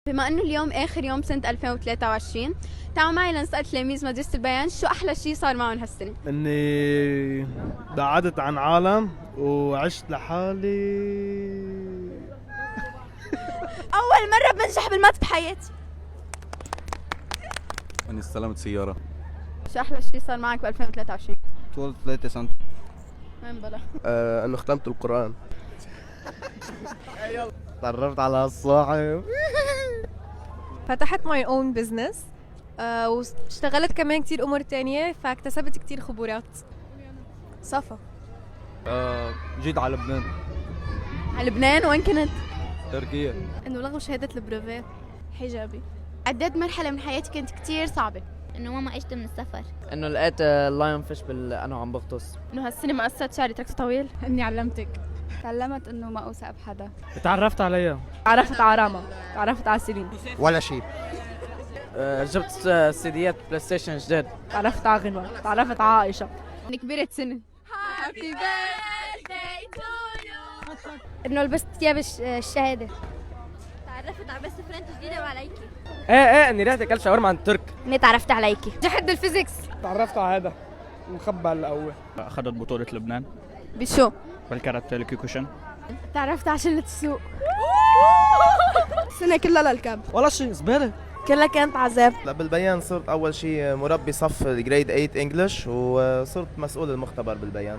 بما انه اليوم اخر يوم سنة 2023، تعالوا معي لنسأل تلاميذ مدرسة البيان شو احلى شيء صار معهم هالسنة. اني بعدت عن عالم وعشت لحالي. اول مرة بنجح بالمات بحياتي. اني استلمت سيارة. شو احلى شيء صار معك ب 2023؟ طول 3 سم. وين بلا؟ انه ختمت القرآن. تعرفت على الصاحب. فتحت my own business. واشتغلت كمان كتير أمور تانية فاكتسبت كتير خبرات. صفا. جيت على لبنان. على لبنان؟ وين كنت؟ تركيا. إنه لغوا شهادة البروفيه. حجابي. عديت مرحلة من حياتي كانت كتير صعبة. انه ماما عشت من السفر. انه لقيت اللايون فيش انا وعم بغطس. انه هالسنة ما قصت شعري تركته طويل. إني علمتك. تعلمت انه ما اوثق بحدا. تعرفت عليها. تعرفت على راما. تعرفت على سيلين. ولا شيء. جبت سيديات بلاي ستيشن جديد. تعرفت على غنوة. تعرفت على عائشة. اني كبرت سنة. انه لبست ثياب الشهاده. تعرفت على بست فريند جديده وعليكي. ايه اني رحت اكلت شاورما عند ترك. اني تعرفت عليكي. جحد بالفيزيكس. تعرفت على هذا مخبى الأول. أخذت بطولة لبنان بشو؟ بالكاراتيه الكيوكوشن. تعرفت على شلة السوق. السنة كلها للكامب. ولا شيء زباله. كلها كانت عذاب. لا، بالبيان صرت أول شيء مربي صف جريد 8 إنجلش، وصرت مسؤول المختبر بالبيان.